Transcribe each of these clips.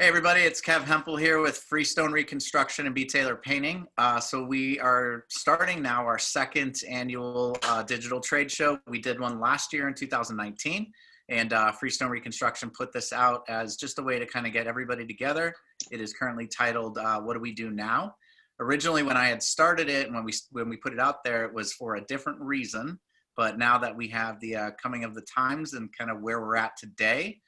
Hey everybody, it's Kev Hempel here with Freestone Reconstruction and B. Taylor Painting. So we are starting now our second annual digital trade show. We did one last year in 2019, and Freestone Reconstruction put this out as just a way to kind of get everybody together. It is currently titled, What Do We Do Now? Originally, when I had started it, and when we put it out there, it was for a different reason. But now that we have the coming of the times and kind of where we're at today,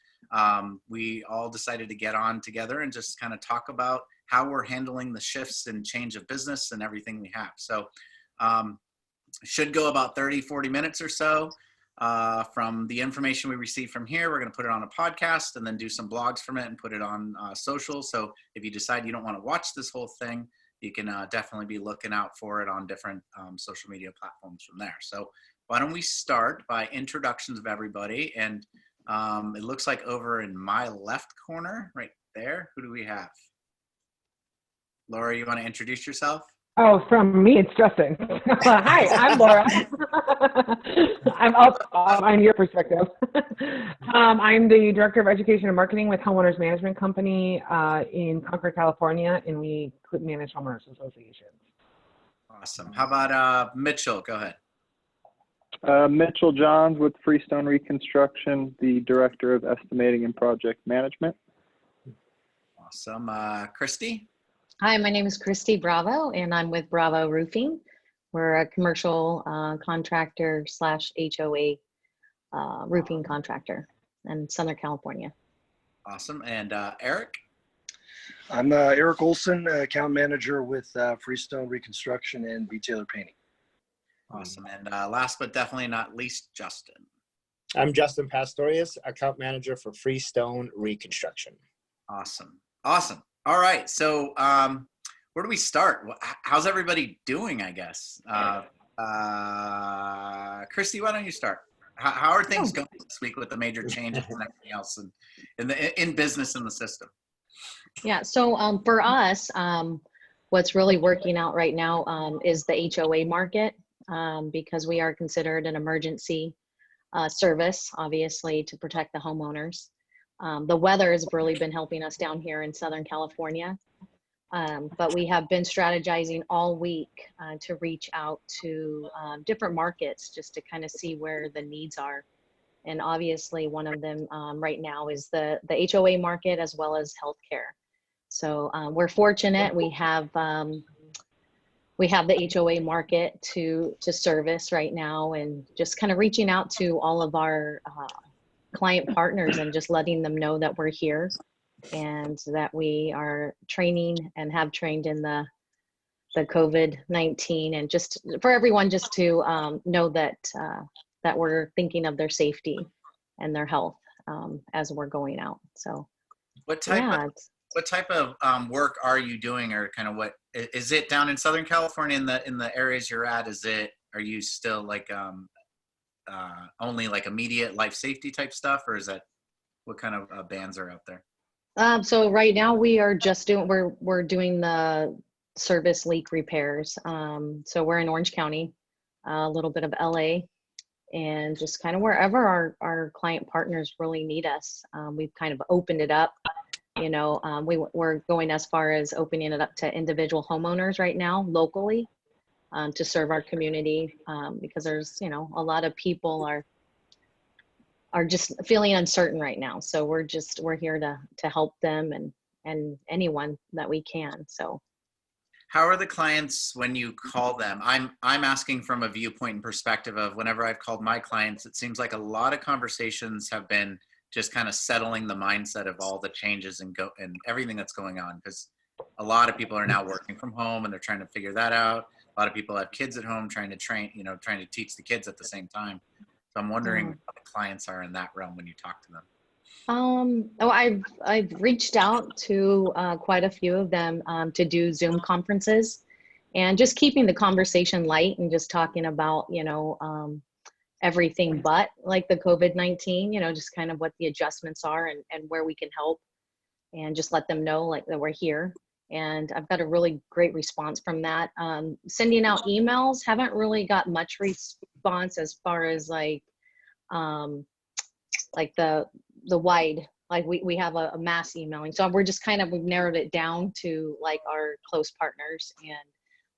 we all decided to get on together and just kind of talk about how we're handling the shifts and change of business and everything we have. So should go about 30-40 minutes or so. From the information we receive from here, we're going to put it on a podcast and then do some blogs from it and put it on social. So if you decide you don't want to watch this whole thing, you can definitely be looking out for it on different social media platforms from there. So why don't we start by introductions of everybody. And it looks like over in my left corner, right there, who do we have? Laura, you want to introduce yourself? Oh, from me, it's Justin. Hi, I'm Laura. I'm up on your perspective. I'm the Director of Education and Marketing with Homeowners Management Company in Concord, California, and we manage homeowners associations. Awesome. How about Mitchell? Go ahead. Mitchell Johns with Freestone Reconstruction, the Director of Estimating and Project Management. Awesome. Christy? Hi, my name is Christy Bravo, and I'm with Bravo Roofing. We're a commercial contractor / HOA roofing contractor in Southern California. Awesome. And Eric? I'm Eric Olson, account manager with Freestone Reconstruction and B. Taylor Painting. Awesome. And last but definitely not least, Justin. I'm Justin Pastorius, account manager for Freestone Reconstruction. Awesome. Awesome. All right. So where do we start? How's everybody doing, I guess? Christy, why don't you start? How are things going this week with the major changes and everything else in business in the system? Yeah. So for us, what's really working out right now is the HOA market. Because we are considered an emergency service, obviously, to protect the homeowners. The weather has really been helping us down here in Southern California, but we have been strategizing all week to reach out to different markets just to kind of see where the needs are. And obviously, one of them right now is the HOA market as well as healthcare. So we're fortunate we have the HOA market to service right now, and just kind of reaching out to all of our client partners and just letting them know that we're here and that we are training and have trained in the COVID-19, and just for everyone just to know that that we're thinking of their safety and their health as we're going out. So what type of work are you doing, or kind of what is it down in Southern California in the areas you're at? Are you still like only like immediate life safety type stuff, or is that what kind of bans are out there? So right now we are just we're doing the service leak repairs. So we're in Orange County, a little bit of LA, and just kind of wherever our client partners really need us. We've kind of opened it up. We're going as far as opening it up to individual homeowners right now locally to serve our community because there's, a lot of people are just feeling uncertain right now. So we're here to help them and anyone that we can. So how are the clients when you call them? I'm asking from a viewpoint and perspective of whenever I've called my clients, it seems like a lot of conversations have been just kind of settling the mindset of all the changes and everything that's going on, because a lot of people are now working from home and they're trying to figure that out. A lot of people have kids at home trying to trying to teach the kids at the same time. So I'm wondering how the clients are in that realm when you talk to them. I've reached out to quite a few of them to do Zoom conferences, and just keeping the conversation light and just talking about, everything but like the COVID-19, just kind of what the adjustments are and where we can help, and just let them know like that we're here. And I've got a really great response from that. Sending out emails, haven't really got much response as far as like the wide like we have a mass emailing. So we're just kind of, we've narrowed it down to like our close partners,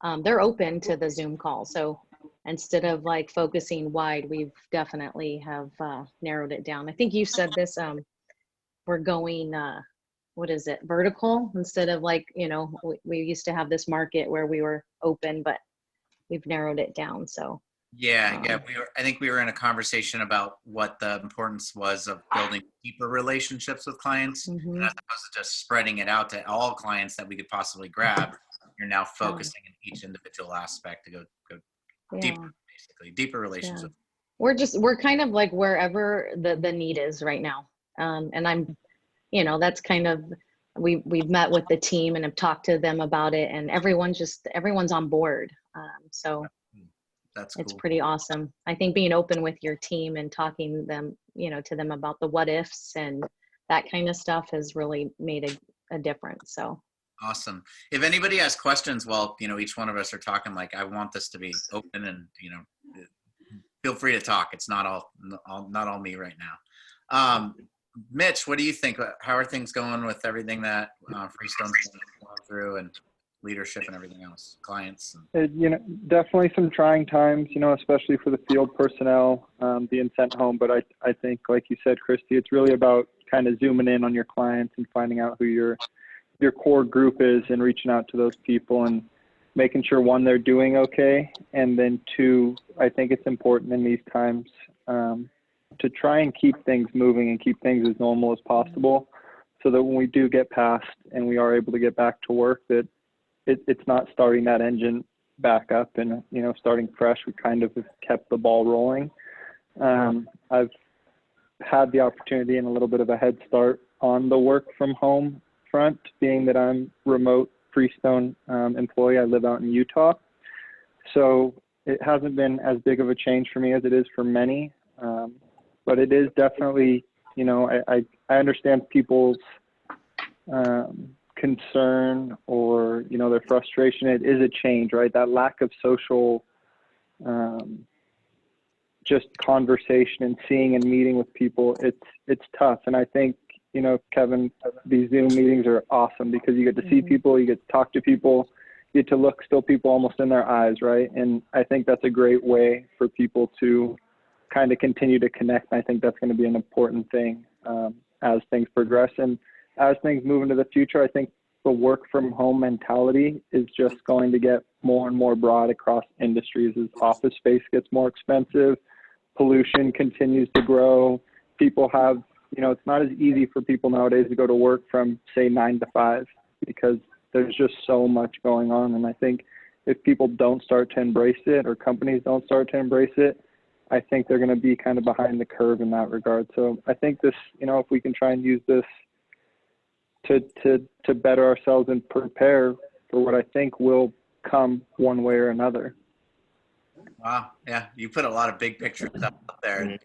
and they're open to the Zoom call. So instead of like focusing wide, we've definitely have narrowed it down. I think you said this, we're going, what is it, vertical, instead of like, you know, we used to have this market where we were open, but we've narrowed it down. So Yeah, I think we were in a conversation about what the importance was of building deeper relationships with clients, and mhm, as opposed to just spreading it out to all clients that we could possibly grab. You're now focusing in each individual aspect to go yeah, deeper, basically deeper yeah. relationships. We're kind of like wherever the need is right now. And I'm, you know, that's kind of, we've met with the team and have talked to them about it, and everyone's on board. So That's it's cool. pretty awesome. I think being open with your team and talking them, you know, to them about the what ifs and that kind of stuff has really made a difference. So Awesome. If anybody has questions, well, you know, each one of us are talking, like, I want this to be open, and, you know, feel free to talk. It's not all me right now. Mitch, what do you think? How are things going with everything that Freestone's going through, and leadership and everything else, clients? You know, definitely some trying times, you know, especially for the field personnel being sent home. But I think, like you said, Christy, it's really about kind of zooming in on your clients and finding out who your core group is, and reaching out to those people and making sure, one, they're doing okay, and then two, I think it's important in these times to try and keep things moving and keep things as normal as possible, so that when we do get past and we are able to get back to work, that it's not starting that engine back up and, you know, starting fresh. We kind of have kept the ball rolling. I've had the opportunity and a little bit of a head start on the work from home front, being that I'm remote Freestone employee. I live out in Utah. So it hasn't been as big of a change for me as it is for many. But it is definitely, you know, I understand people's concern, or, you know, their frustration. It is a change, right? That lack of social just conversation and seeing and meeting with people, it's tough. And I think, you know, Kevin, these Zoom meetings are awesome because you get to see people, you get to talk to people, you get to look still people almost in their eyes, right? And I think that's a great way for people to kind of continue to connect. And I think that's going to be an important thing as things progress. And as things move into the future, I think the work from home mentality is just going to get more and more broad across industries as office space gets more expensive, pollution continues to grow. People have, you know, it's not as easy for people nowadays to go to work from, say, 9 to 5, because there's just so much going on. And I think if people don't start to embrace it, or companies don't start to embrace it, I think they're going to be kind of behind the curve in that regard. So I think this, you know, if we can try and use this to better ourselves and prepare for what I think will come one way or another. Wow. Yeah. You put a lot of big picture stuff up there.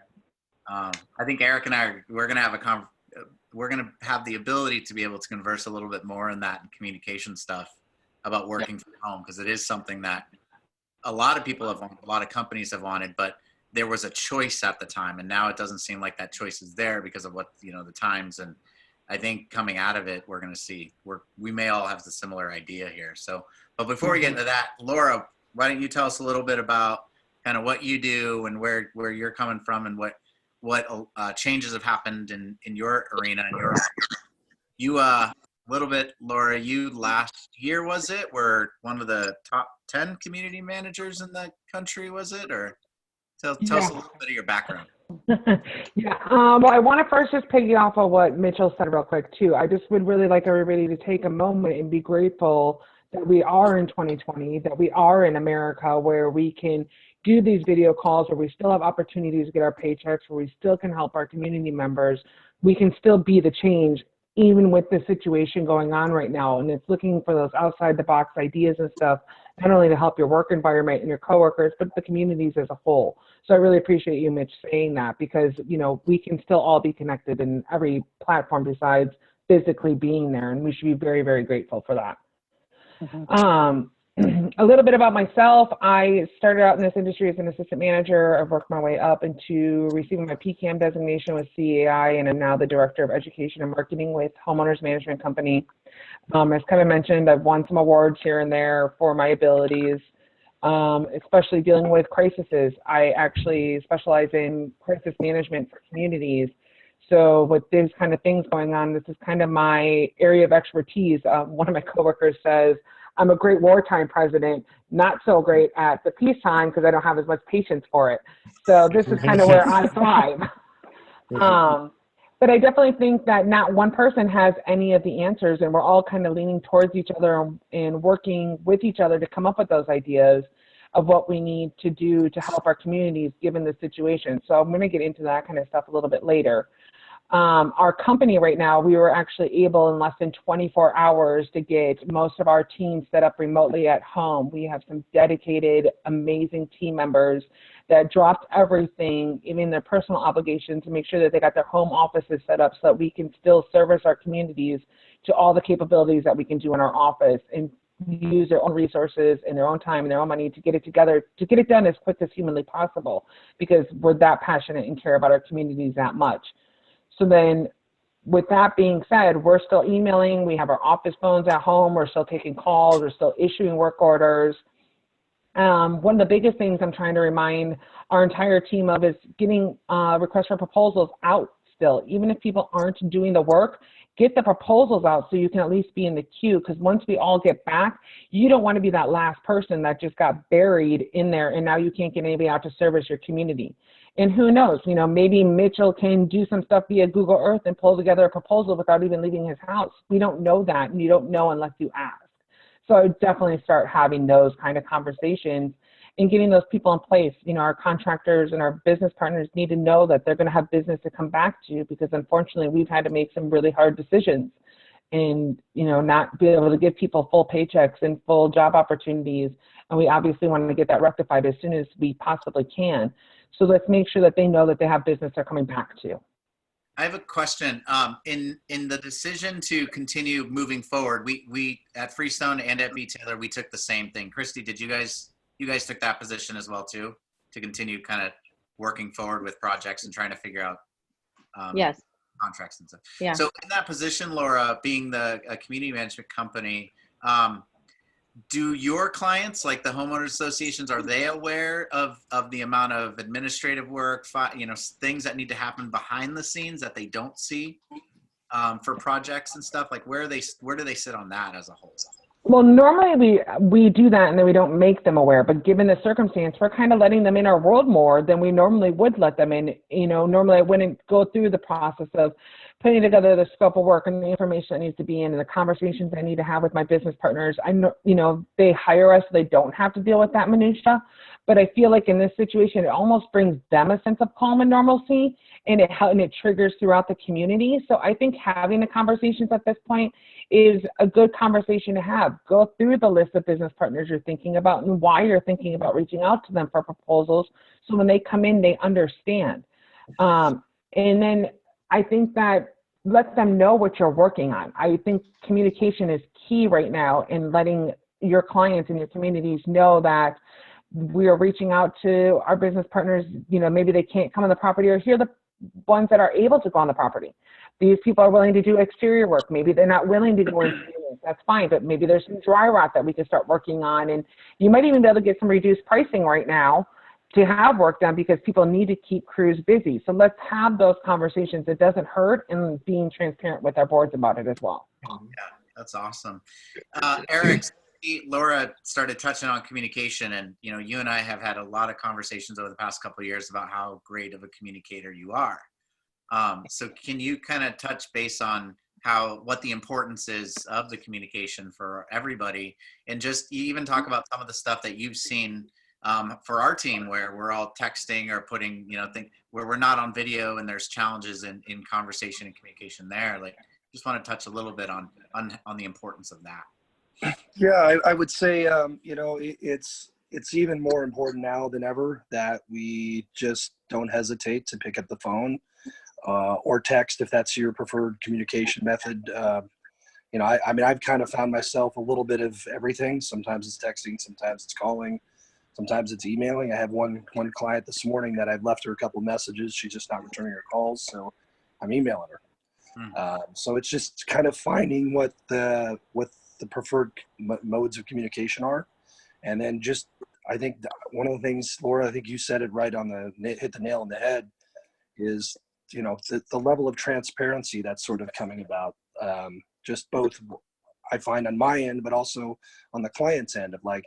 I think Eric and I, we're going to have the ability to be able to converse a little bit more in that communication stuff about working from home, because it is something that a lot of people have wanted, a lot of companies have wanted, but there was a choice at the time, and now it doesn't seem like that choice is there because of what, you know, the times. And I think coming out of it, we're going to see, we may all have the similar idea here. So, but before we get into that, Laura, why don't you tell us a little bit about kind of what you do and where you're coming from, and what changes have happened in your arena, and you a little bit, Laura, you last year, was it, were one of the top 10 community managers in the country, was it? Or tell us a little bit of your background. Yeah. Well, I want to first just piggy off of what Mitchell said real quick too. I just would really like everybody to take a moment and be grateful that we are in 2020, that we are in America, where we can do these video calls, where we still have opportunities to get our paychecks, where we still can help our community members. We can still be the change, even with the situation going on right now. And it's looking for those outside the box ideas and stuff, not only to help your work environment and your coworkers, but the communities as a whole. So I really appreciate you, Mitch, saying that, because, you know, we can still all be connected in every platform besides physically being there. And we should be very, very grateful for that. A little bit about myself. I started out in this industry as an assistant manager. I've worked my way up into receiving my PCAM designation with CAI, and I'm now the Director of Education and Marketing with Homeowners Management Company. As Kevin mentioned, I've won some awards here and there for my abilities, especially dealing with crises. I actually specialize in crisis management for communities. So with these kind of things going on, this is kind of my area of expertise. One of my coworkers says, I'm a great wartime president, not so great at the peacetime because I don't have as much patience for it. So this is kind of where I thrive. But I definitely think that not one person has any of the answers, and we're all kind of leaning towards each other and working with each other to come up with those ideas of what we need to do to help our communities given the situation. So I'm going to get into that kind of stuff a little bit later. Our company right now, we were actually able in less than 24 hours to get most of our team set up remotely at home. We have some dedicated, amazing team members that dropped everything, even their personal obligations, to make sure that they got their home offices set up so that we can still service our communities to all the capabilities that we can do in our office and use their own resources and their own time and their own money to get it together, to get it done as quick as humanly possible, because we're that passionate and care about our communities that much. So then with that being said, we're still emailing, we have our office phones at home, we're still taking calls, we're still issuing work orders. One of the biggest things I'm trying to remind our entire team of is getting requests for proposals out still. Even if people aren't doing the work, get the proposals out so you can at least be in the queue, because once we all get back, you don't want to be that last person that just got buried in there and now you can't get anybody out to service your community. And who knows, you know, maybe Mitchell can do some stuff via Google Earth and pull together a proposal without even leaving his house. We don't know that, and you don't know unless you ask. So I would definitely start having those kind of conversations and getting those people in place. You know, our contractors and our business partners need to know that they're going to have business to come back to, because unfortunately we've had to make some really hard decisions and, you know, not be able to give people full paychecks and full job opportunities. And we obviously want to get that rectified as soon as we possibly can. So let's make sure that they know that they have business they're coming back to. I have a question. In the decision to continue moving forward, we at Freestone and at B-Taylor, we took the same thing. Christy, did you guys took that position as well too, to continue kind of working forward with projects and trying to figure out Yes. contracts and stuff. Yeah. So in that position, Laura, being the community management company, do your clients, like the homeowners associations, are they aware of the amount of administrative work, you know, things that need to happen behind the scenes that they don't see for projects and stuff? Like where do they sit on that as a whole? Well, normally we do that and then we don't make them aware, but given the circumstance, we're kind of letting them in our world more than we normally would let them in. You know, normally I wouldn't go through the process of putting together the scope of work and the information that needs to be in and the conversations I need to have with my business partners. I know, you know, they hire us so they don't have to deal with that minutia, but I feel like in this situation, it almost brings them a sense of calm and normalcy, and it triggers throughout the community. So I think having the conversations at this point is a good conversation to have. Go through the list of business partners you're thinking about and why you're thinking about reaching out to them for proposals, so when they come in, they understand. And then I think that let them know what you're working on. I think communication is key right now in letting your clients and your communities know that we are reaching out to our business partners. You know, maybe they can't come on the property, or here the ones that are able to go on the property. These people are willing to do exterior work. Maybe they're not willing to do interior. That's fine, but maybe there's some dry rot that we can start working on. And you might even be able to get some reduced pricing right now to have work done, because people need to keep crews busy. So let's have those conversations. It doesn't hurt, and being transparent with our boards about it as well. Yeah, that's awesome. Eric, Laura started touching on communication, and you know, you and I have had a lot of conversations over the past couple of years about how great of a communicator you are. So can you kind of touch base on what the importance is of the communication for everybody, and just even talk about some of the stuff that you've seen for our team where we're all texting or putting, you know, where we're not on video and there's challenges in conversation and communication there. Like, just want to touch a little bit on the importance of that. Yeah, I would say, you know, it's even more important now than ever that we just don't hesitate to pick up the phone or text if that's your preferred communication method. I mean, I've kind of found myself a little bit of everything. Sometimes it's texting, sometimes it's calling, sometimes it's emailing. I have one client this morning that I've left her a couple messages. She's just not returning her calls, so I'm emailing her. So it's just kind of finding what the preferred modes of communication are, and then just I think one of the things, Laura, I think you said it right on hit the nail on the head, is the level of transparency that's sort of coming about. Just both I find on my end, but also on the client's end of like,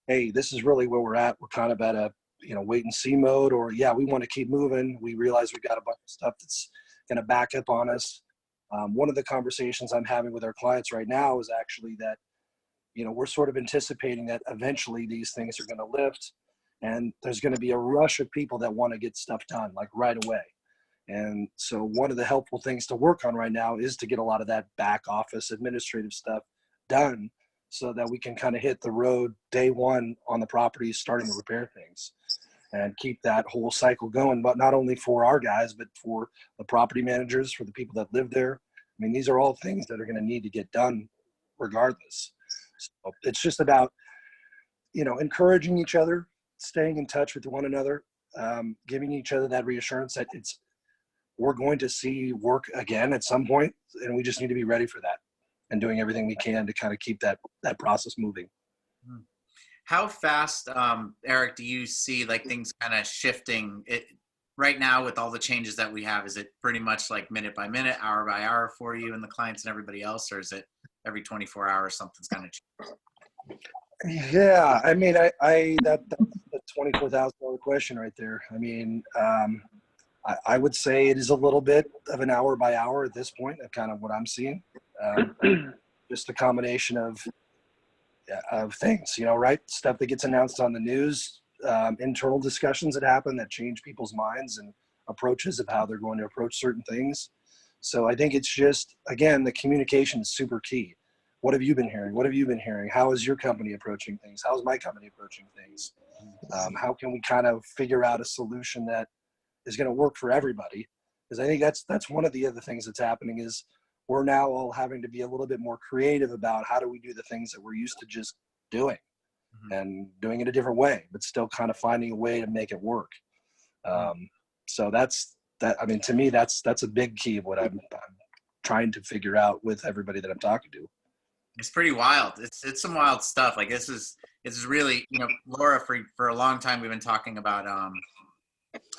hey, this is really where we're at. We're kind of at a wait and see mode, or yeah, we want to keep moving. We realize we got a bunch of stuff that's going to back up on us. One of the conversations I'm having with our clients right now is actually that, we're sort of anticipating that eventually these things are going to lift, and there's going to be a rush of people that want to get stuff done like right away. And so one of the helpful things to work on right now is to get a lot of that back office administrative stuff done so that we can kind of hit the road day one on the property, starting to repair things and keep that whole cycle going, but not only for our guys, but for the property managers, for the people that live there. I mean, these are all things that are going to need to get done regardless. So it's just about, encouraging each other, staying in touch with one another, giving each other that reassurance that we're going to see work again at some point, and we just need to be ready for that and doing everything we can to kind of keep that process moving. How fast, Eric, do you see like things kind of shifting right now with all the changes that we have? Is it pretty much like minute by minute, hour by hour for you and the clients and everybody else, or is it every 24 hours something's kind of changing? Yeah, I mean, that's the $24,000 question right there. I mean, I would say it is a little bit of an hour by hour at this point, of kind of what I'm seeing. Just a combination of things, right? Stuff that gets announced on the news, internal discussions that happen that change people's minds and approaches of how they're going to approach certain things. So I think it's just, again, the communication is super key. What have you been hearing? What have you been hearing? How is your company approaching things? How is my company approaching things? How can we kind of figure out a solution that is going to work for everybody? Because I think that's one of the other things that's happening is we're now all having to be a little bit more creative about how do we do the things that we're used to just doing and doing it a different way, but still kind of finding a way to make it work. So that's that. I mean, to me, that's a big key of what I'm trying to figure out with everybody that I'm talking to. It's pretty wild. It's some wild stuff. Like this is really, Laura, for a long time we've been talking about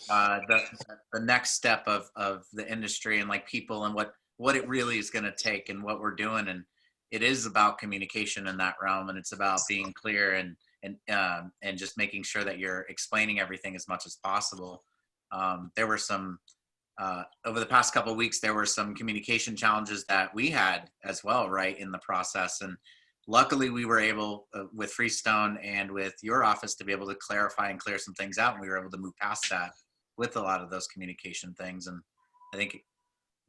the next step of the industry and like people and what it really is going to take and what we're doing. And it is about communication in that realm. And it's about being clear and just making sure that you're explaining everything as much as possible. There were some, over the past couple of weeks, there were some communication challenges that we had as well, right, in the process. And luckily we were able, with Freestone and with your office, to be able to clarify and clear some things out. And we were able to move past that with a lot of those communication things. And I think,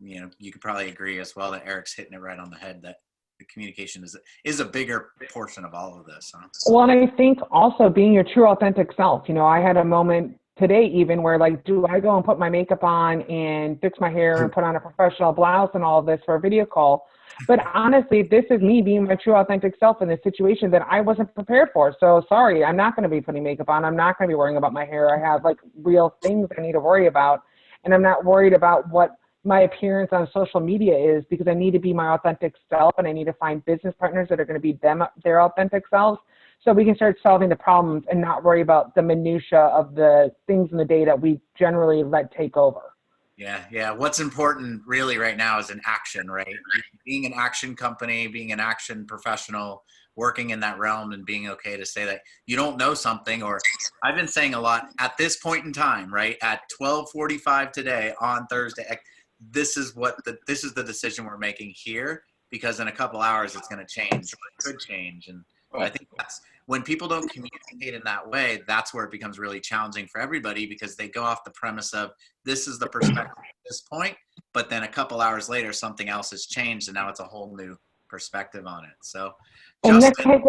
you could probably agree as well that Eric's hitting it right on the head, that the communication is a bigger portion of all of this. Huh? Well, and I think also being your true authentic self. I had a moment today even where like, do I go and put my makeup on and fix my hair and put on a professional blouse and all of this for a video call? But honestly, this is me being my true authentic self in this situation that I wasn't prepared for. So sorry, I'm not going to be putting makeup on. I'm not going to be worrying about my hair. I have like real things I need to worry about. And I'm not worried about what my appearance on social media is, because I need to be my authentic self, and I need to find business partners that are going to be their authentic selves, so we can start solving the problems and not worry about the minutia of the things in the day that we generally let take over. Yeah. What's important really right now is an action, right? Being an action company, being an action professional, working in that realm, and being okay to say that you don't know something. Or I've been saying a lot at this point in time, right? At 12:45 today on Thursday, this is the decision we're making here, because in a couple hours it's going to change, or it could change. And I think that's when people don't communicate in that way, that's where it becomes really challenging for everybody, because they go off the premise of this is the perspective at this point, but then a couple hours later something else has changed and now it's a whole new perspective on it. So, And Justin,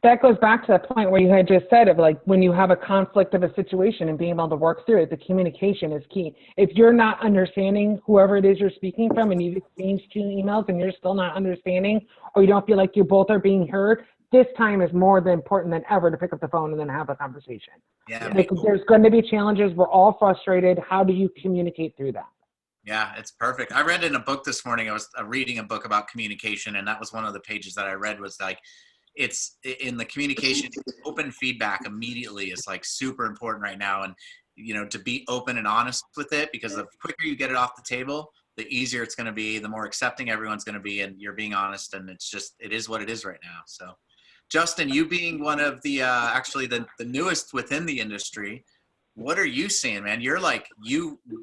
that goes back to that point where you had just said of like when you have a conflict of a situation and being able to work through it, the communication is key. If you're not understanding whoever it is you're speaking from and you've exchanged 2 emails and you're still not understanding, or you don't feel like you both are being heard, this time is more than important than ever to pick up the phone and then have a conversation. yeah, Like there's going to be challenges. We're all frustrated. How do you communicate through that? yeah, it's perfect. I read in a book this morning, I was reading a book about communication, and that was one of the pages that I read was like, it's in the communication, open feedback immediately is like super important right now. And, you know, to be open and honest with it, because the quicker you get it off the table, the easier it's going to be, the more accepting everyone's going to be, and you're being honest, and it's just, it is what it is right now. So Justin, you being one of the, actually the newest within the industry, what are you seeing, man? You're like,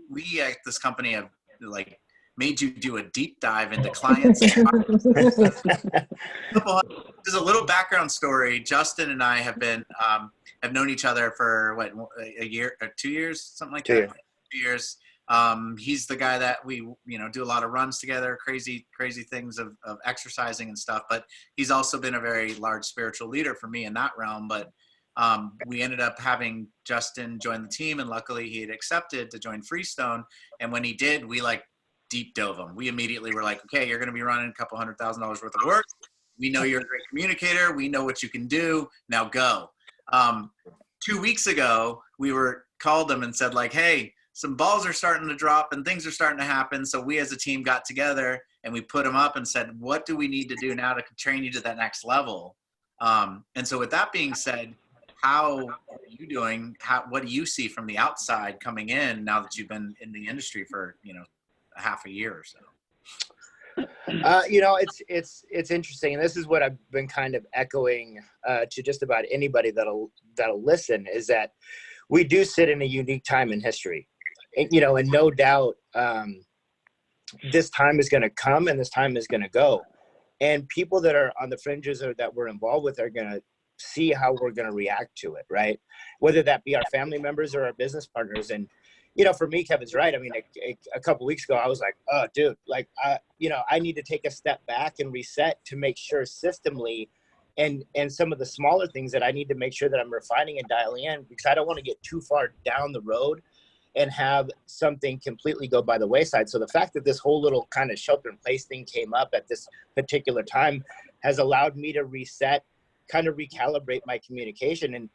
we at this company have like made you do a deep dive into clients. There's a little background story. Justin and I have been, have known each other for what, a year or 2 years, something like that. 2 years. He's the guy that we, you know, do a lot of runs together, crazy things of exercising and stuff. But he's also been a very large spiritual leader for me in that realm. But we ended up having Justin join the team, and luckily he had accepted to join Freestone. And when he did, we like deep dove him. We immediately were like, okay, you're going to be running $200,000 worth of work. We know you're a great communicator. We know what you can do. Now go. 2 weeks ago, we called him and said like, hey, some balls are starting to drop and things are starting to happen. So we as a team got together and we put him up and said, what do we need to do now to train you to that next level? And so with that being said, how are you doing? What do you see from the outside coming in now that you've been in the industry for, you know, a half a year or so? You know, it's interesting, and this is what I've been kind of echoing to just about anybody that'll listen, is that we do sit in a unique time in history, and, you know, and no doubt this time is going to come and this time is going to go, and people that are on the fringes or that we're involved with are going to see how we're going to react to it, right? Whether that be our family members or our business partners. And, you know, for me, Kevin's right. I mean, a couple weeks ago, I was like, oh, dude, like, you know, I need to take a step back and reset to make sure systemly and some of the smaller things that I need to make sure that I'm refining and dialing in, because I don't want to get too far down the road and have something completely go by the wayside. So the fact that this whole little kind of shelter in place thing came up at this particular time has allowed me to reset, kind of recalibrate my communication.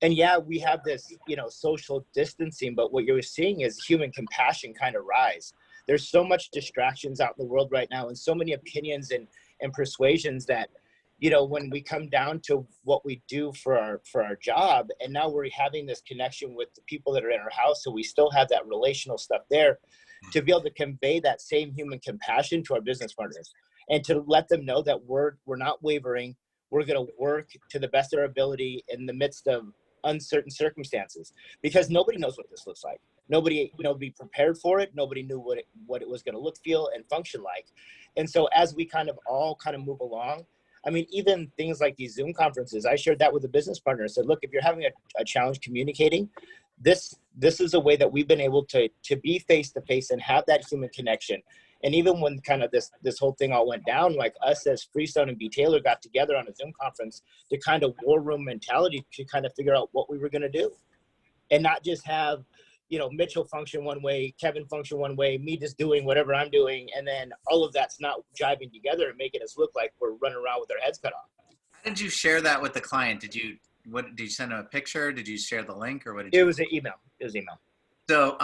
And yeah, we have this, you know, social distancing, but what you're seeing is human compassion kind of rise. There's so much distractions out in the world right now, and so many opinions and persuasions that, you know, when we come down to what we do for our job, and now we're having this connection with the people that are in our house, so we still have that relational stuff there, to be able to convey that same human compassion to our business partners and to let them know that we're not wavering. We're going to work to the best of our ability in the midst of uncertain circumstances, because nobody knows what this looks like. Nobody, you know, be prepared for it. Nobody knew what it was going to look, feel, and function like. And so as we kind of all kind of move along, I mean, even things like these Zoom conferences, I shared that with a business partner. I said, look, if you're having a challenge communicating, this is a way that we've been able to be face-to-face and have that human connection. And even when kind of this whole thing all went down, like us as Freestone and B. Taylor got together on a Zoom conference to kind of war room mentality to kind of figure out what we were going to do, and not just have, you know, Mitchell function one way, Kevin function one way, me just doing whatever I'm doing, and then all of that's not jiving together and making us look like we're running around with our heads cut off. How did you share that with the client? Did you send them a picture? Did you share the link, or what did you? It was an email. So,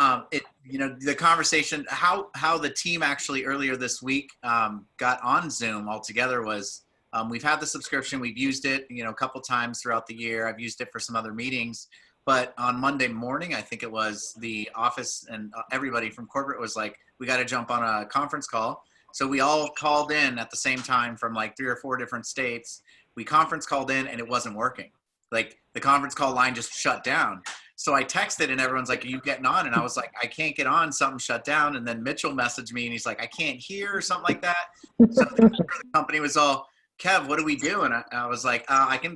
you know, the conversation, how the team actually earlier this week got on Zoom altogether was, we've had the subscription, we've used it, you know, a couple times throughout the year. I've used it for some other meetings, but on Monday morning, I think it was, the office and everybody from corporate was like, we got to jump on a conference call. So we all called in at the same time from like 3 or 4 different states. We conference called in and it wasn't working. Like the conference call line just shut down. So I texted and everyone's like, are you getting on? And I was like, I can't get on, something shut down. And then Mitchell messaged me and he's like, I can't hear, or something like that. So the company was all, Kev, what do we do? And I was like,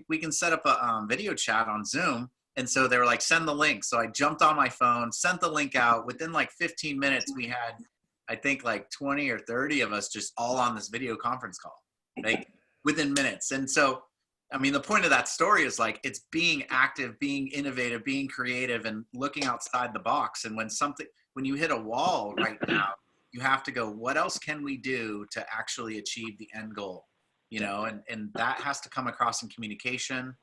we can set up a video chat on Zoom. And so they were like, send the link. So I jumped on my phone, sent the link out. Within like 15 minutes, we had, I think like 20 or 30 of us just all on this video conference call. like within minutes. And so, I mean, the point of that story is like, it's being active, being innovative, being creative, and looking outside the box. And when you hit a wall right now, you have to go, what else can we do to actually achieve the end goal? You know, and that has to come across in communication.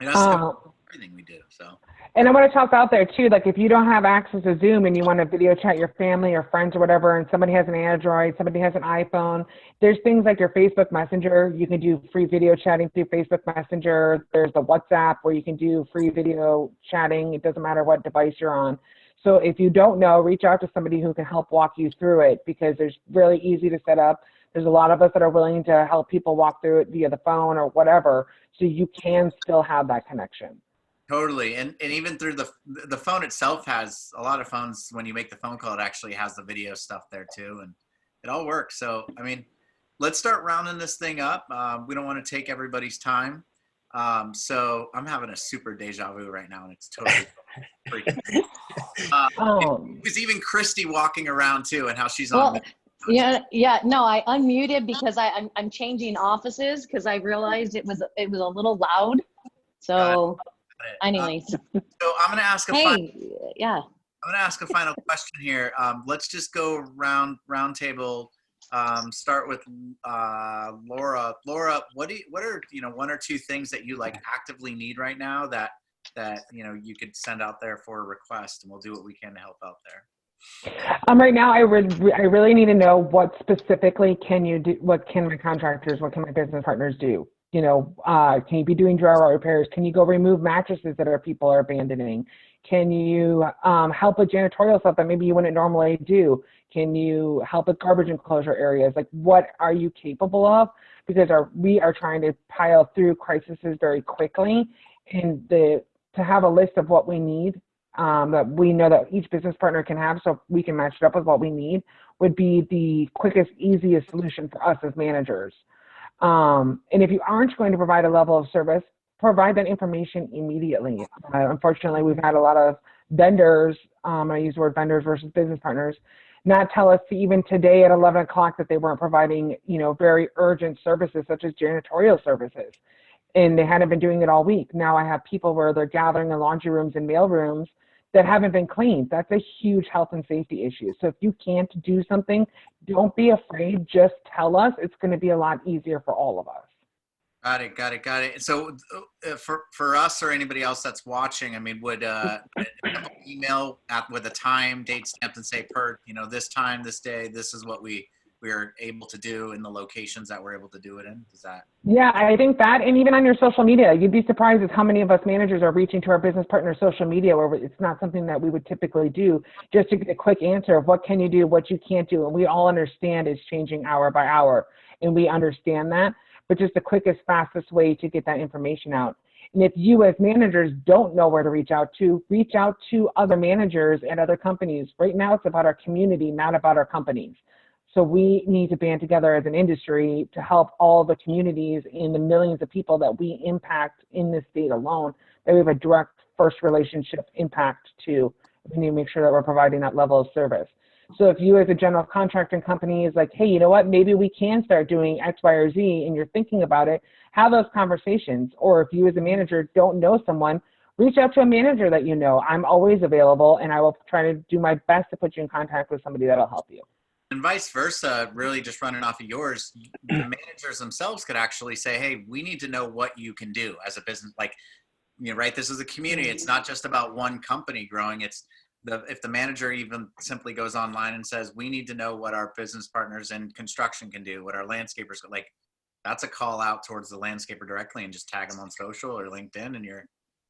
It has to come across everything we do. So. And I want to toss out there too, like if you don't have access to Zoom and you want to video chat your family or friends or whatever, and somebody has an Android, somebody has an iPhone, there's things like your Facebook Messenger. You can do free video chatting through Facebook Messenger. There's the WhatsApp where you can do free video chatting. It doesn't matter what device you're on. So if you don't know, reach out to somebody who can help walk you through it, because it's really easy to set up. There's a lot of us that are willing to help people walk through it via the phone or whatever, so you can still have that connection. Totally. And even through the phone itself has a lot of phones. When you make the phone call, it actually has the video stuff there too. And it all works. So, I mean, let's start rounding this thing up. We don't want to take everybody's time. So I'm having a super deja vu right now, and it's totally freaking. It was even Christy walking around too, and how she's on. Well, yeah. No, I unmuted because I'm changing offices because I realized it was a little loud. So, anyways. So I'm going to ask I'm going to ask a final question here. Let's just go round table. Start with Laura. Laura, what are one or two things that you like actively need right now that you could send out there for a request, and we'll do what we can to help out there. Right now, I really need to know what specifically can you do. What can my contractors? What can my business partners do? Can you be doing drywall repairs? Can you go remove mattresses that people are abandoning? Can you help with janitorial stuff that maybe you wouldn't normally do? Can you help with garbage enclosure areas? Like, what are you capable of? Because we are trying to pile through crises very quickly, and to have a list of what we need that we know that each business partner can have, so we can match it up with what we need, would be the quickest, easiest solution for us as managers. And if you aren't going to provide a level of service, provide that information immediately. Unfortunately, we've had a lot of vendors, I use the word vendors versus business partners, not tell us even today at 11 o'clock that they weren't providing, very urgent services such as janitorial services. And they hadn't been doing it all week. Now I have people where they're gathering in laundry rooms and mail rooms that haven't been cleaned. That's a huge health and safety issue. So if you can't do something, don't be afraid. Just tell us. It's going to be a lot easier for all of us. Got it. So for us or anybody else that's watching, I mean, would email with a time, date stamped, and say this time, this day, this is what we are able to do in the locations that we're able to do it in? Is that? Yeah, I think that, and even on your social media, you'd be surprised at how many of us managers are reaching to our business partner social media where it's not something that we would typically do, just to get a quick answer of what can you do, what you can't do. And we all understand it's changing hour by hour, and we understand that, but just the quickest, fastest way to get that information out. And if you as managers don't know where to reach out to other managers and other companies. Right now, it's about our community, not about our companies. So we need to band together as an industry to help all the communities and the millions of people that we impact in this state alone, that we have a direct first relationship impact to. We need to make sure that we're providing that level of service. So if you as a general contracting company is like, hey, you know what, maybe we can start doing X, Y, or Z, and you're thinking about it, have those conversations. Or if you as a manager don't know someone, reach out to a manager that you know. I'm always available, and I will try to do my best to put you in contact with somebody that'll help you. And vice versa, really just running off of yours, the managers themselves could actually say, hey, we need to know what you can do as a business. Like, right, this is a community. It's not just about one company growing. If the manager even simply goes online and says, we need to know what our business partners in construction can do, what our landscapers, like, that's a call out towards the landscaper directly, and just tag them on social or LinkedIn, and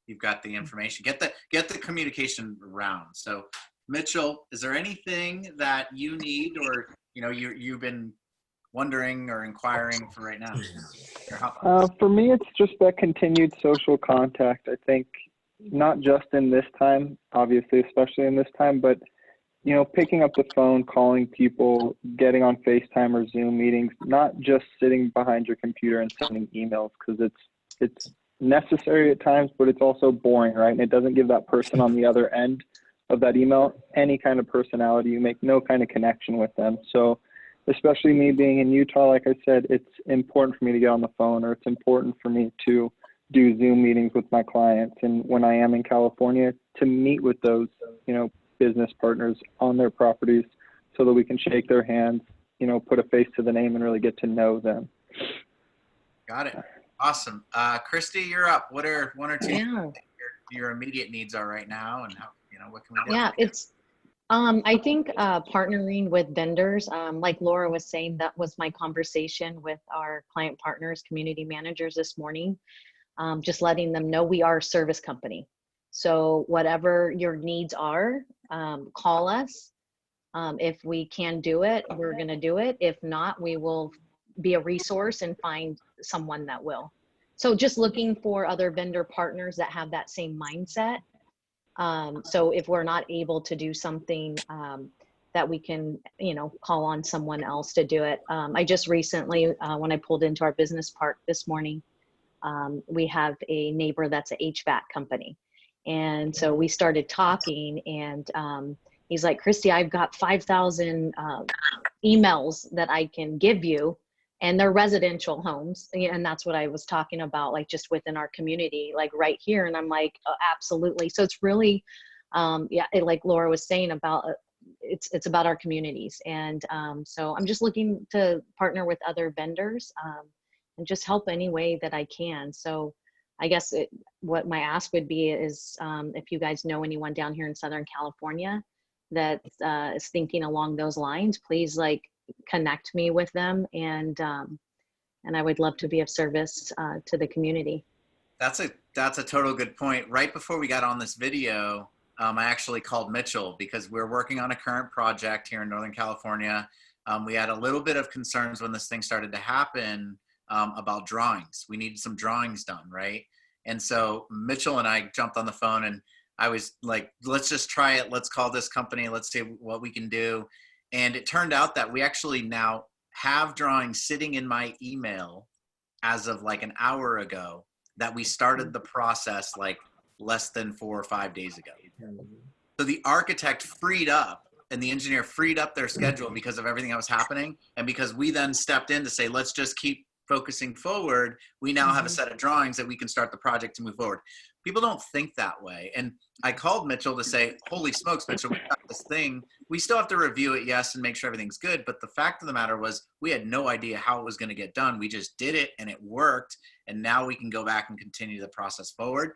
you've got the information. Get the communication around. So Mitchell, is there anything that you need, or you've been wondering or inquiring for right now? For me, it's just that continued social contact. I think not just in this time, obviously, especially in this time, but picking up the phone, calling people, getting on FaceTime or Zoom meetings, not just sitting behind your computer and sending emails, because it's necessary at times, but it's also boring, right? And it doesn't give that person on the other end of that email any kind of personality. You make no kind of connection with them. So especially me being in Utah, like I said, it's important for me to get on the phone, or it's important for me to do Zoom meetings with my clients. And when I am in California, to meet with those, business partners on their properties so that we can shake their hands, put a face to the name and really get to know them. Got it. Awesome. Christy, you're up. What are one or two things Yeah. that your immediate needs are right now, and how, what can we do? Yeah, it's I think partnering with vendors, like Laura was saying, that was my conversation with our client partners, community managers this morning. Just letting them know we are a service company. So whatever your needs are, call us. If we can do it, we're going to do it. If not, we will be a resource and find someone that will. So just looking for other vendor partners that have that same mindset. So if we're not able to do something, that we can, call on someone else to do it. I just recently, when I pulled into our business park this morning, we have a neighbor that's an HVAC company. And so we started talking, and he's like, Christy, I've got 5,000 emails that I can give you, and they're residential homes. And that's what I was talking about, like just within our community, like right here. And I'm like, oh, absolutely. So it's really, like Laura was saying about, it's about our communities. And so I'm just looking to partner with other vendors and just help any way that I can. So I guess what my ask would be is, if you guys know anyone down here in Southern California that is thinking along those lines, please connect me with them, and I would love to be of service to the community. That's a total good point. Right before we got on this video, I actually called Mitchell because we're working on a current project here in Northern California. We had a little bit of concerns when this thing started to happen about drawings. We needed some drawings done, right? And so Mitchell and I jumped on the phone, and I was like, let's just try it. Let's call this company. Let's see what we can do. And it turned out that we actually now have drawings sitting in my email as of an hour ago that we started the process less than 4 or 5 days ago. So the architect freed up and the engineer freed up their schedule because of everything that was happening. And because we then stepped in to say, let's just keep focusing forward, we now have a set of drawings that we can start the project to move forward. People don't think that way. And I called Mitchell to say, holy smokes, Mitchell, we got this thing. We still have to review it, yes, and make sure everything's good. But the fact of the matter was we had no idea how it was going to get done. We just did it and it worked. And now we can go back and continue the process forward.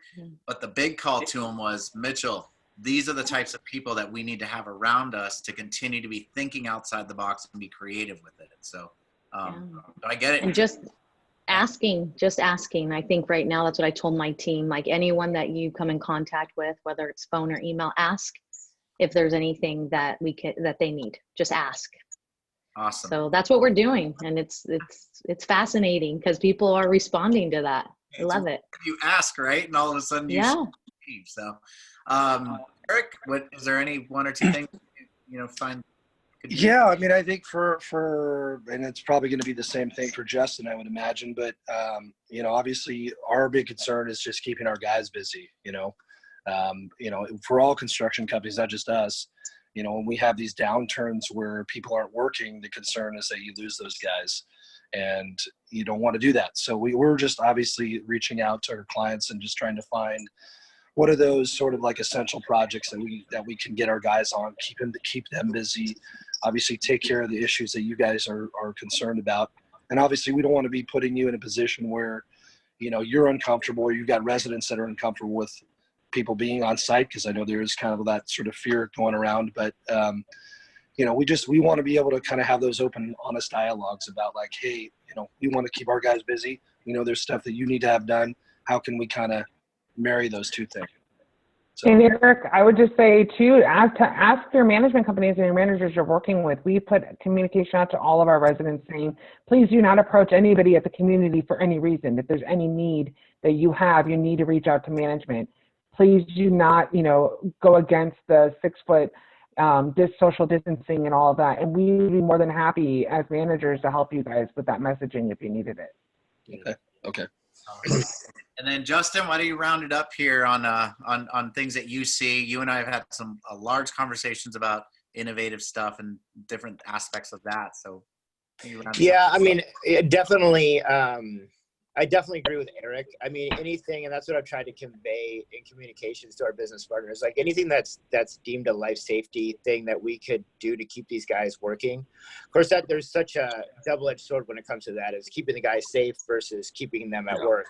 But the big call to him was, Mitchell, these are the types of people that we need to have around us to continue to be thinking outside the box and be creative with it. So I get it. And just asking. I think right now that's what I told my team, anyone that you come in contact with, whether it's phone or email, ask if there's anything that they need. Just ask. Awesome. So that's what we're doing. And it's fascinating because people are responding to that. I love it. You ask, right? And all of a sudden you receive. So Eric, is there any one or two things find? Yeah, I mean, I think for and it's probably going to be the same thing for Justin, I would imagine. But obviously, our big concern is just keeping our guys busy. For all construction companies, not just us. When we have these downturns where people aren't working, the concern is that you lose those guys, and you don't want to do that. So we're just obviously reaching out to our clients and just trying to find what are those sort of essential projects that we can get our guys on, keep them busy. Obviously, take care of the issues that you guys are concerned about. And obviously, we don't want to be putting you in a position where, you're uncomfortable or you've got residents that are uncomfortable with people being on site, because I know there is kind of that sort of fear going around. But, we want to be able to kind of have those open, honest dialogues about hey, we want to keep our guys busy. There's stuff that you need to have done. How can we kind of marry those two things? So. And Eric, I would just say too, ask your management companies and your managers you're working with. We put communication out to all of our residents saying, please do not approach anybody at the community for any reason. If there's any need that you have, you need to reach out to management. Please do not, go against the 6-foot social distancing and all of that. And we would be more than happy as managers to help you guys with that messaging if you needed it. Okay. And then Justin, why don't you round it up here on things that you see? You and I have had some large conversations about innovative stuff and different aspects of that. So You wrap Yeah, something I mean, definitely. I definitely agree with Eric. I mean, anything, and that's what I've tried to convey in communications to our business partners. Like anything that's deemed a life safety thing that we could do to keep these guys working. Of course, that there's such a double-edged sword when it comes to that, is keeping the guys safe versus keeping them at work.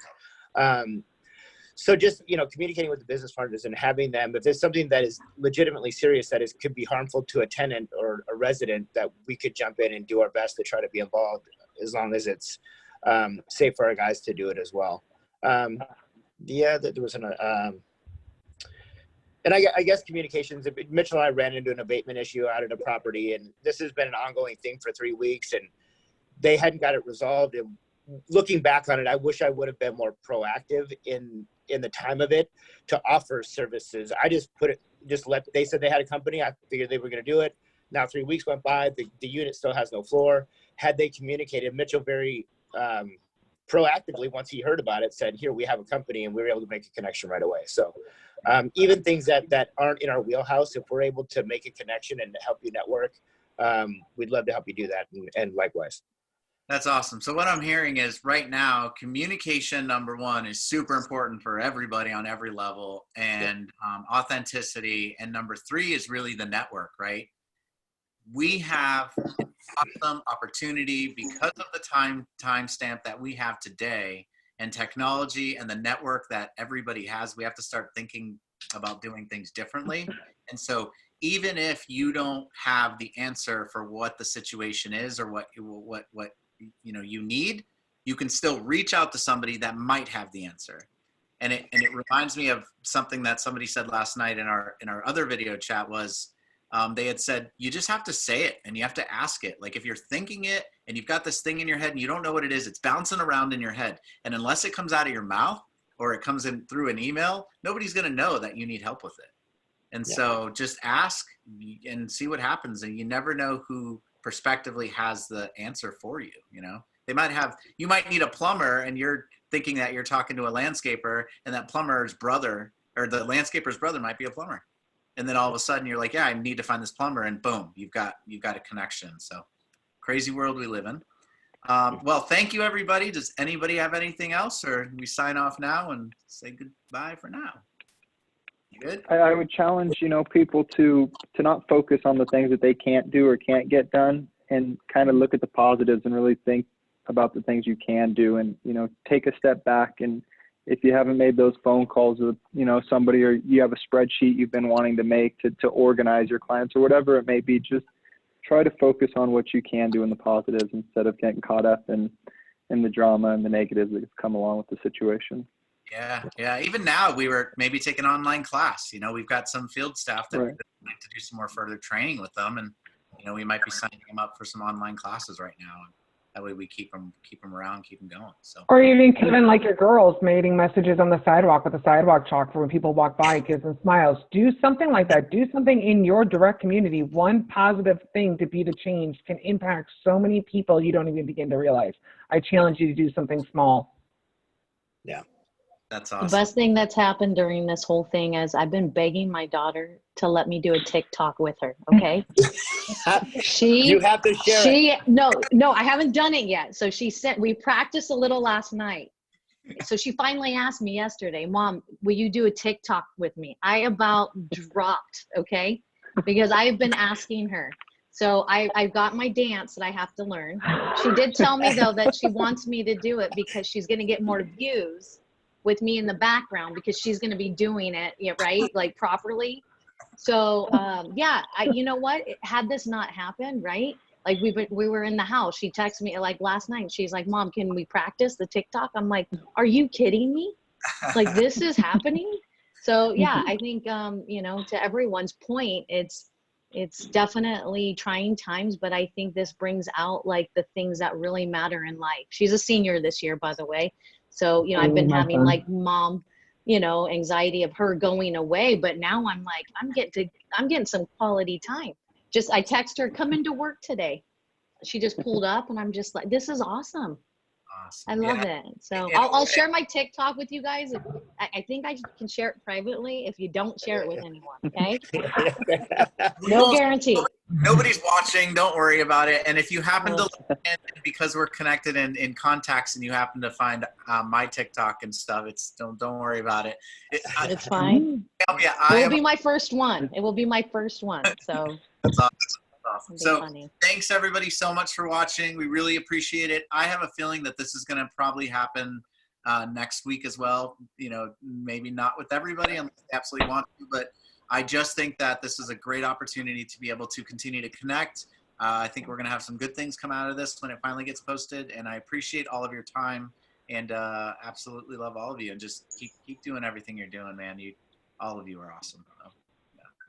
So just, communicating with the business partners and having them, if there's something that is legitimately serious that could be harmful to a tenant or a resident, that we could jump in and do our best to try to be involved, as long as it's safe for our guys to do it as well. Yeah, there was and I guess communications, Mitchell and I ran into an abatement issue out at a property, and this has been an ongoing thing for 3 weeks, and they hadn't got it resolved. And looking back on it, I wish I would have been more proactive in the time of it to offer services. I just they said they had a company. I figured they were going to do it. Now 3 weeks went by, the unit still has no floor. Had they communicated, Mitchell very proactively, once he heard about it, said, here, we have a company, and we were able to make a connection right away. So even things that aren't in our wheelhouse, if we're able to make a connection and help you network, we'd love to help you do that, and likewise. That's awesome. So what I'm hearing is right now, communication, number one, is super important for everybody on every level, and authenticity. And number three is really the network, right? We have an awesome opportunity because of the time stamp that we have today, and technology and the network that everybody has. We have to start thinking about doing things differently. And so even if you don't have the answer for what the situation is or what you need, you can still reach out to somebody that might have the answer. And it reminds me of something that somebody said last night in our other video chat was, they had said, you just have to say it and you have to ask it. Like if you're thinking it and you've got this thing in your head and you don't know what it is, it's bouncing around in your head. And unless it comes out of your mouth or it comes in through an email, nobody's going to know that you need help with it. And so just ask and see what happens. And you never know who prospectively has the answer for you. You might need a plumber, and you're thinking that you're talking to a landscaper, and that plumber's brother or the landscaper's brother might be a plumber. And then all of a sudden you're like, yeah, I need to find this plumber, and boom, you've got a connection. So crazy world we live in. Well, thank you, everybody. Does anybody have anything else, or we sign off now and say goodbye for now? You good? I would challenge, people to not focus on the things that they can't do or can't get done, and kind of look at the positives and really think about the things you can do, and, take a step back. And if you haven't made those phone calls with, somebody, or you have a spreadsheet you've been wanting to make to organize your clients or whatever it may be, just try to focus on what you can do in the positives instead of getting caught up in the drama and the negatives that come along with the situation. Yeah. Even now, we were maybe taking an online class. We've got some field staff that would like to do some more further training with them, and we might be signing them up for some online classes right now. And that way, we keep them around, keep them going. So. Or even Kevin, like your girls, making messages on the sidewalk with a sidewalk chalk for when people walk by, kids and smiles. Do something like that. Do something in your direct community. One positive thing to be the change can impact so many people you don't even begin to realize. I challenge you to do something small. Yeah. That's awesome. The best thing that's happened during this whole thing is I've been begging my daughter to let me do a TikTok with her. Okay. You have to share it. No, I haven't done it yet. So we practiced a little last night. So she finally asked me yesterday, Mom, will you do a TikTok with me? I about dropped. Okay. Because I've been asking her. So I've got my dance that I have to learn. She did tell me though that she wants me to do it because she's going to get more views with me in the background, because she's going to be doing it, right? Like properly. So, you know what? Had this not happened, right? Like we were in the house. She texted me like last night. She's like, Mom, can we practice the TikTok? I'm like, are you kidding me? Like this is happening. So yeah, I think, to everyone's point, it's definitely trying times, but I think this brings out like the things that really matter in life. She's a senior this year, by the way. So, I've been having like mom, anxiety of her going away, but now I'm like, I'm getting some quality time. I text her, come into work today. She just pulled up and I'm just like, this is awesome. I Awesome. love Yeah. it. So And- I'll share my TikTok with you guys. I think I can share it privately if you don't share it with anyone. Okay. we No won't- guarantee. Nobody's watching. Don't worry about it. And if you happen to, Oh. because we're connected in contacts, and you happen to find my TikTok and stuff, it's don't worry about it. It's fine. Yeah, It I will am. be my first one. It will be my first one. So That's awesome. That's awesome. it'll be So funny. thanks everybody so much for watching. We really appreciate it. I have a feeling that this is going to probably happen next week as well. You know, maybe not with everybody unless they absolutely want to, but I just think that this is a great opportunity to be able to continue to connect. I think we're going to have some good things come out of this when it finally gets posted, and I appreciate all of your time and absolutely love all of you, and just keep doing everything you're doing, man. All of you are awesome. So,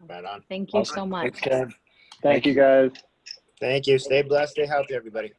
Right on. Thank you Awesome. so much. Thanks, Kev. Thank you guys. Thank you. Stay blessed. Stay healthy, everybody.